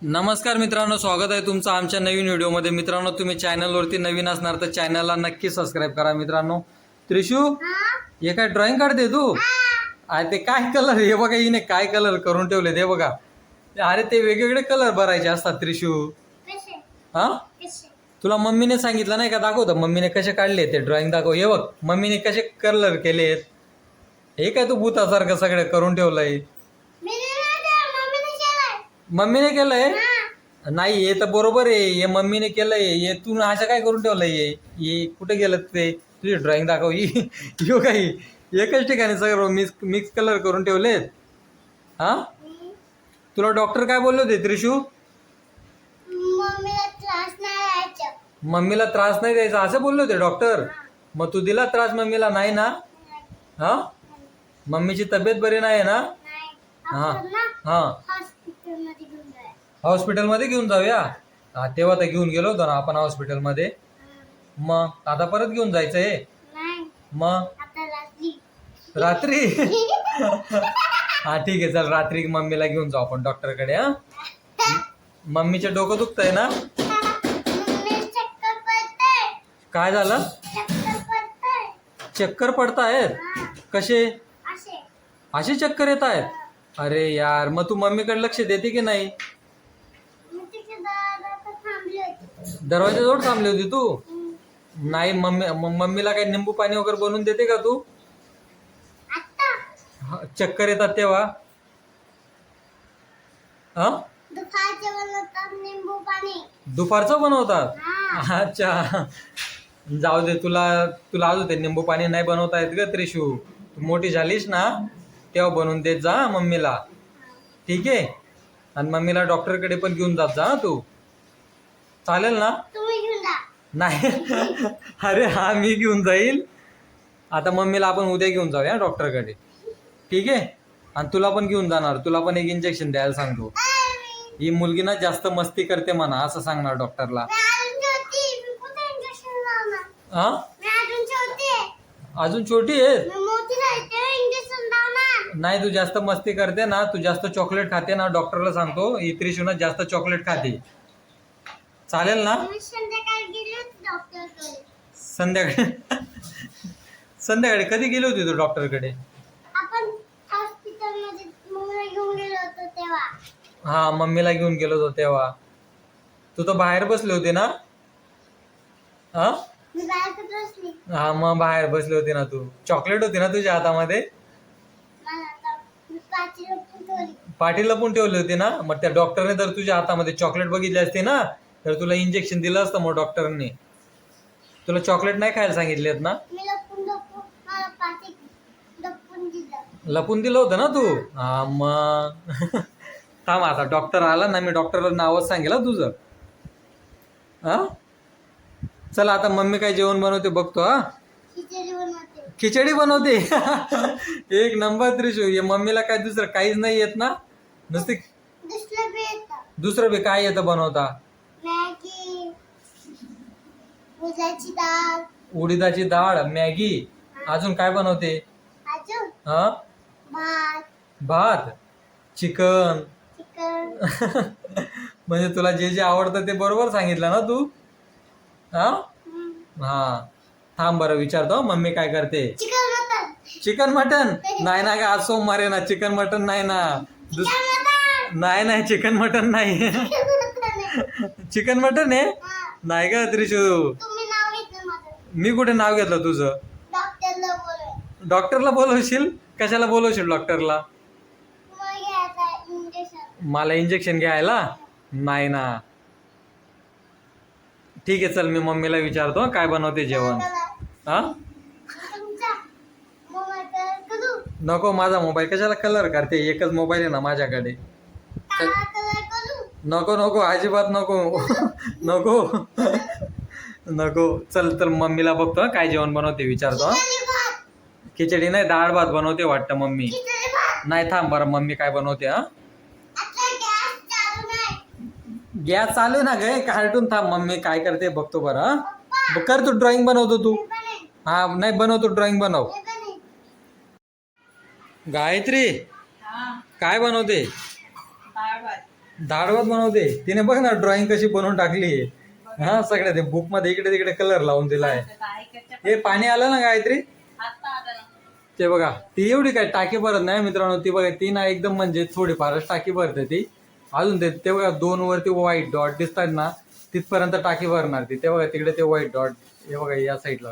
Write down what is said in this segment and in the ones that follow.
नमस्कार मित्रांनो, स्वागत आहे तुमचं आमच्या नवीन व्हिडिओमध्ये. मित्रांनो, तुम्ही चॅनलवरती नवीन असणार तर चॅनलला नक्की सबस्क्राईब करा. मित्रांनो, त्रिशू हे काय ड्रॉइंग काढते तू? अरे ते काय कलर, हे बघा हिने काय कलर करून ठेवले ते बघा. अरे ते वेगवेगळे कलर भरायचे असतात त्रिशू. हा, तुला मम्मीने सांगितलं नाही का? दाखवतं मम्मीने कसे काढले ते ड्रॉइंग, दाखव. हे बघ मम्मीने कसे कलर केलेत. हे काय तू भूतासारखं सगळं करून ठेवलंय? मम्मीने केलंय? नाही, हे तर बरोबर आहे, हे मम्मीने केलंय. हे तू असं काय करून ठेवलंय? हे कुठे गेलं ते? तुझी ड्रॉइंग दाखव. यो काही एकच ठिकाणी सगळं मिक्स कलर करून ठेवलेत. हा, तुला डॉक्टर काय बोलले होते त्रिशू? मम्मीला त्रास नाही द्यायचा असं बोलले होते डॉक्टर. मग तू दिला त्रास मम्मीला? नाही ना? हा, मम्मीची तब्येत बरी नाही ना? हा हा, हॉस्पिटलमध्ये घेऊन जाऊया. हा, तेव्हा तर घेऊन गेलो होतो ना आपण हॉस्पिटलमध्ये. मग आता परत घेऊन जायचंय? मग रात्री? हा ठीक आहे, चल रात्री मम्मीला घेऊन जाऊ आपण डॉक्टरकडे. हा, मम्मीचं डोकं दुखतंय ना? काय झालं? चक्कर पडतायत? कसे असे चक्कर येत आहेत? अरे यार, मग तू मम्मीकडे लक्ष देते की नाही? दरवाजाजवळ थांबली होती तू? नाही, मम्मीला काही निंबू पाणी वगैरे बनवून देते का तू? चक्कर येतात तेव्हा? हा, दुपारचं बनवतात? अच्छा, जाऊ दे. तुला तुला अजून ते निंबू पाणी नाही बनवता येत ग त्रिशू. तू मोठी झालीस ना तेव्हा बनवून देत जा मम्मीला, ठीक आहे? आणि मम्मीला डॉक्टरकडे पण घेऊन जात जा तू, चालेल ना? नाही. अरे हा, मी घेऊन जाईल. आता मम्मीला आपण उद्या घेऊन जाऊया डॉक्टरकडे, ठीक आहे? आणि तुला पण घेऊन जाणार, तुला पण एक इंजेक्शन द्यायला सांगतो. ही मुलगी ना जास्त मस्ती करते म्हणा, असं सांगणार डॉक्टरला. हा, अजून छोटी आहे? नाही, तू जास्त मस्ती करते ना, तू जास्त चॉकलेट खाते ना, डॉक्टरला सांगतो ही त्रिशू ना जास्त चॉकलेट खाते. चालेल ना? संध्याकाळी? संध्याकाळी कधी गेली होती तू डॉक्टरकडे? हा, मम्मीला घेऊन गेलो होतो तेव्हा. तू तर बाहेर बसली होती ना? हा हा, मग बाहेर बसली होती ना तू. चॉकलेट होती ना तुझ्या हातामध्ये? पाठी लपून ठेवली होती ना? मग त्या डॉक्टरने जर तुझ्या हातामध्ये चॉकलेट बघितली असते ना तर तुला इंजेक्शन दिलं असतं. मग डॉक्टरने तुला चॉकलेट नाही खायला सांगितलेत ना? लपून दिलं होतं ना तू? हा, मग थांब, आता डॉक्टर आला ना, मी डॉक्टरला नावच सांगेल तुझं. हा, चला आता मम्मी काय जेवण बनवते बघतो. हा, खिचडी बनवते. एक नंबर त्रिशू. हे मम्मीला काय दुसरं काहीच नाही येत ना? नुसती दुसरं बी काय येतं बनवता? उडीदाची डाळ, मॅगी, अजून काय बनवते? हा, भात, चिकन. म्हणजे तुला जे जे आवडतं ते बरोबर सांगितलं ना तू? हा हा, थांब बरं विचारतो मम्मी काय करते. चिकन मटन नाही ना, आज सोमवार आहे ना, चिकन मटन नाही ना. नाही नाही, चिकन मटन नाही. चिकन मटन आहे? नाही का त्रिशू? मी कुठे नाव घेतलं तुझं? डॉक्टरला बोलवशील? कशाला बोलवशील डॉक्टरला? मला इंजेक्शन घ्यायला? नाही ना. ठीक आहे, चल मी मम्मीला विचारतो काय बनवते जेवण. हा, नको, माझा मोबाईल कशाला कलर करते? एकच मोबाईल आहे ना माझ्याकडे. नको नको, अजिबात नको. नको नको, चल तर मम्मीला बघतो काय जेवण बनवते विचारतो. खिचडी नाही, डाळ भात बनवते वाटतं मम्मी. नाही, थांब बरं मम्मी काय बनवते. हा, गॅस चालू आहे ना गे, कार्टून. थांब मम्मी काय करते बघतो बरं. हा, कर तू ड्रॉइंग बनवतो तू. हा, नाही बनवतो, ड्रॉइंग बनव. गायत्री काय बनवते? डाळवत बनवते तिने, बघ ना ड्रॉइंग कशी बनवून टाकली. हा सगळ्या ते बुक मध्ये इकडे तिकडे कलर लावून दिलाय. हे पाणी आलं ना गायत्री, ते बघा ती एवढी काय टाकी भरत नाही मित्रांनो. ती बघा ती ना एकदम म्हणजे थोडीफारच टाकी भरते ती. अजून ते बघा 2 वरती व्हाईट डॉट दिसतात ना, तिथपर्यंत टाकी भरणार ती. ते बघा तिकडे ते व्हाईट डॉट, हे बघा या साईडला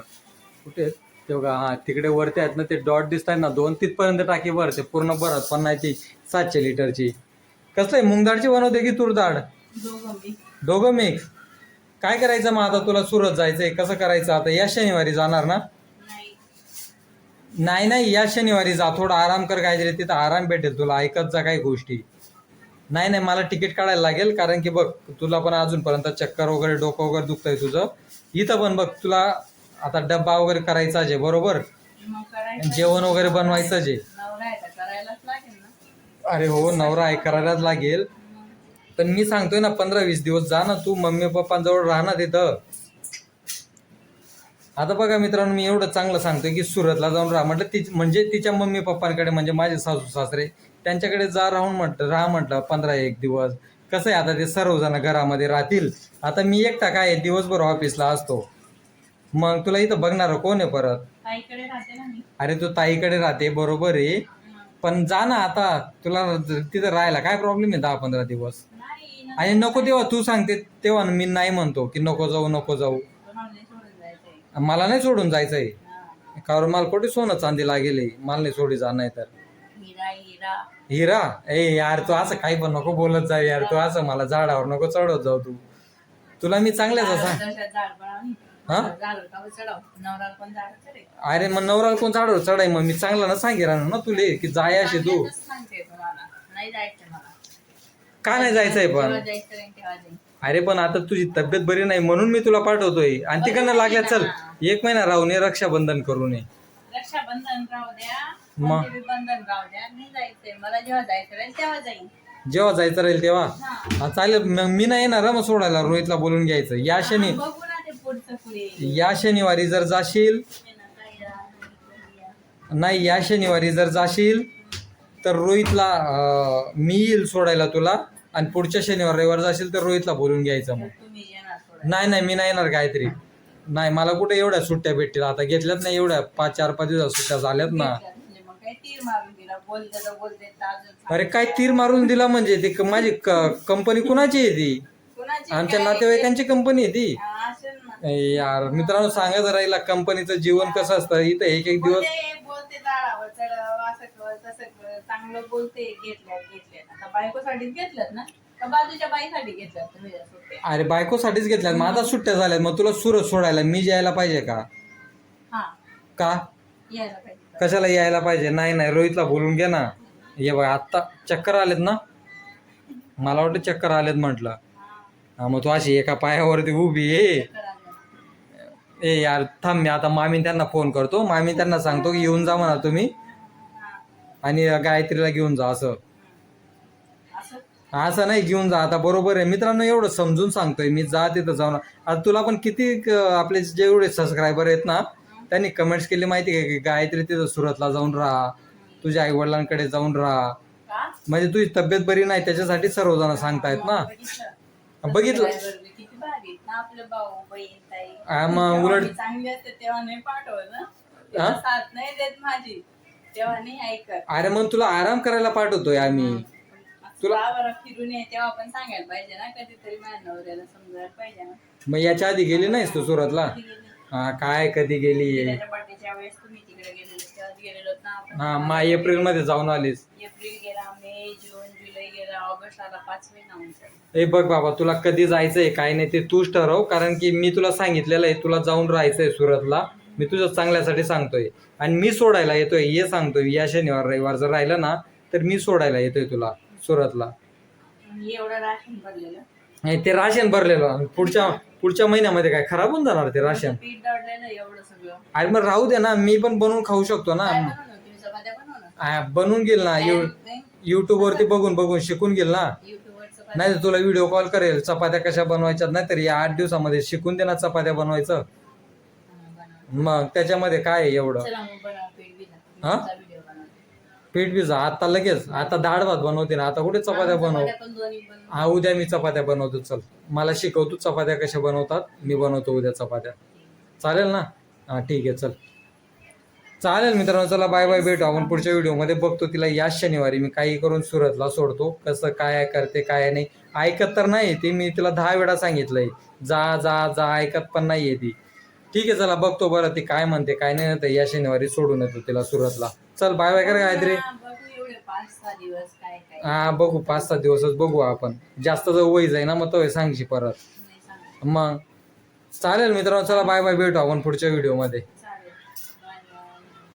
कुठे ते बघा, हा तिकडे वरती आहेत ना ते डॉट दिसतात ना 2, तिथपर्यंत टाकी भरते. पूर्ण भरत पण नाही ती 700 लिटरची. कसं आहे, मूग डाळची बनवते की तूर डाळ? दोघं मिक्स. काय करायचं मग आता, तुला सुरत जायचंय, कसं करायचं आता? या शनिवारी जाणार ना? नाही या शनिवारी जा, थोडा आराम कर काहीतरी, तिथं आराम भेटेल तुला. ऐकत जा काही गोष्टी. नाही मला तिकीट काढायला लागेल, कारण की बघ तुला पण अजूनपर्यंत चक्कर वगैरे डोकं वगैरे दुखतंय तुझं. इथं पण बघ तुला आता डब्बा वगैरे करायचा आहे बरोबर, जेवण वगैरे बनवायचं जे. अरे हो नवरा आहे, करायलाच लागेल. पण मी सांगतोय ना 15-20 दिवस जा ना तू, मम्मी पप्पांजवळ राहा ना तिथं. आता बघा मित्रांनो, मी एवढं चांगलं सांगतोय की सुरतला जाऊन राहा म्हटलं. म्हणजे तिच्या मम्मी पप्पांकडे, म्हणजे माझे सासू सासरे त्यांच्याकडे जा, राहा म्हटलं 15-1 दिवस. कसं आहे आता ते सर्वजण घरामध्ये राहतील. आता मी एकटा काय दिवसभर ऑफिसला असतो, मग तुला इथं बघणार कोण आहे परत? अरे तू ताईकडे राहते बरोबर आहे, पण जा ना आता. तुला तिथं राहायला काय प्रॉब्लेम आहे 10-15 दिवस? आणि नको तेव्हा तू सांगते तेव्हा मी नाही म्हणतो की नको जाऊ. मला नाही सोडून जायचंय, कारण मला कुठे सोनं चांदी लागेल, मला नाही सोडी जा. नाही तर हिरा ए यार, तू असं काही पण नको बोलत जा यार. तू असं मला झाडावर नको चढवत जाऊ तू. तुला मी चांगल्याच हा, अरे मग नवरा कोण झाडावर चढाय? मग मी चांगला ना सांगेल ना तुले की जाय अशी तू. का नाही जायचंय पण? अरे पण आता तुझी तब्येत बरी नाही म्हणून मी तुला पाठवतोय. आणि तिकडनं लागल्या चल 1 महिना राहून ये, रक्षाबंधन करून ये. रक्षाबंधन राहू द्या, मग बंधन राहू द्या, नाही जायचंय मला. जेव्हा जायचं राहील तेव्हा जाईल. जेव्हा जायचं राहील तेव्हा चालेल. मग मी नाही येणार मग सोडायला. रोहितला बोलून घ्यायचं. या शनिवारी जर जाशील, नाही या शनिवारी जर जाशील तर रोहितला मी येईल सोडायला तुला. आणि पुढच्या शनिवार रविवार जाशील तर रोहितला बोलून घ्यायचं. मग नाही मी नाही येणार गायत्री. नाही मला कुठे एवढ्या सुट्ट्या भेटतील, आता घेतल्यात नाही एवढ्या 4-5 दिवस सुट्ट्या झाल्यात ना. अरे काय तीर मारून दिला म्हणजे? ती माझी कंपनी कुणाची आहे ती? आमच्या नातेवाईकांची कंपनी आहे ती. यार मित्रांनो सांगायचं राहिला, कंपनीचं जीवन कसं असतं इथं. एक दिवस चांगलं बोलते. घेतल्यात आता बायकोसाठीच घेतल्यात ना, बाजूच्या बाईसाठी घेतल्यात तुम्ही? अरे बायकोसाठीच घेतल्यात. मग आता सुट्ट्या झाल्यात, मग तुला सुरत सोडायला मी यायला पाहिजे का? का यायला पाहिजे. कशाला यायला पाहिजे? नाही रोहितला बोलून घे ना. ये बघ आत्ता चक्कर आलेत ना, मला वाटतं चक्कर आलेत म्हटलं. हा मग तू अशी एका पायावरती उभी आहे. ए यार थांब, मी आता मामी त्यांना फोन करतो. मामी त्यांना सांगतो की येऊन जा म्हणा तुम्ही, आणि गायत्रीला घेऊन जा. असं नाही घेऊन जा आता, बरोबर आहे मित्रांनो. एवढं समजून सांगतोय मी, जा तिथं जाऊन. आता तुला पण किती आपले जेवढे सबस्क्रायबर आहेत ना, त्यांनी कमेंट्स केली माहिती आहे की गायत्री तिथं सुरतला जाऊन राहा, तुझ्या आई वडिलांकडे जाऊन राहा. म्हणजे तुझी तब्येत बरी नाही त्याच्यासाठी सर्वजण सांगतायत ना. बघितलं मग उलट चांगली असते तेव्हा नाही पाठवत ना, साथ नाही देत माझी तेव्हा नाही ऐकत. अरे मग तुला आराम करायला पाठवतोय आम्ही. तुला फिरून ये तेव्हा पण सांगायला पाहिजे ना, कधीतरी माझ्या नवऱ्याला समजायला पाहिजे ना. मग याच्या आधी गेली नाहीस तू सुरतला? हा काय कधी गेली? बर्थडेच्या वेळेस तुम्ही तिकडे गेलेलो ना आपण. हा मग एप्रिल मध्ये जाऊन आलीस. एप्रिल गेला, मे, जून, जुलै गेला, ऑगस्ट आला, 5 महिना. ए बघ बाबा, तुला कधी जायचंय काय नाही ते तूच ठरव, कारण की मी तुला सांगितलेलं आहे तुला जाऊन राहायचंय सुरतला. मी तुझ्या चांगल्यासाठी सांगतोय आणि मी सोडायला येतोय हे सांगतोय. या शनिवार रविवार जर राहिलं ना तर मी सोडायला येतोय तुला सुरतला. एवढं राशन भरलेलं नाही ते राशन भरलेलं पुढच्या महिन्यामध्ये काय खराब होऊन जाणार ते राशन? पीठ दळलेलं एवढं सगळं. अरे मग राहू दे ना, मी पण बनवून खाऊ शकतो ना. बनवून घेईल ना, युट्यूब वरती बघून शिकून घेईल ना. नाही तर तुला व्हिडिओ कॉल करेल चपात्या कशा बनवायच्या, नाही तर या 8 दिवसामध्ये शिकून दे ना चपात्या बनवायचं. मग त्याच्यामध्ये काय एवढं? हा पीठ भिजा आता लगेच. आता डाळ भात बनवते ना, आता कुठे चपात्या बनव. चपात्या पण दोन्ही पण हा उद्या मी चपात्या बनवतो. चल मला शिकवतो चपात्या कशा बनवतात. मी बनवतो उद्या चपात्या. चालेल ना? हा ठीक आहे चल. चालेल मित्रांनो, चला बाय बाय, भेटू आपण पुढच्या व्हिडिओमध्ये. बघतो तिला याच शनिवारी मी काही करून सुरतला सोडतो. कसं काय करते काय नाही ऐकत तर नाही ती. मी तिला 10 वेळा सांगितलंय जा जा जा, ऐकत पण नाहीये ती. ठीक आहे चला बघतो बरं ती काय म्हणते काय नाही. तर या शनिवारी सोडून येतो तिला सुरतला. चल बाय बाय कर गायत्री. बघू एवढे 5-6 दिवस काय काय हा बघू 5-7 दिवसच बघू आपण. जास्त जर वय जाई ना मग तो सांगशी परत नाही सांगत. मग. चालेल मित्रांनो, चला बाय बाय, भेटू आपण पुढच्या व्हिडिओमध्ये.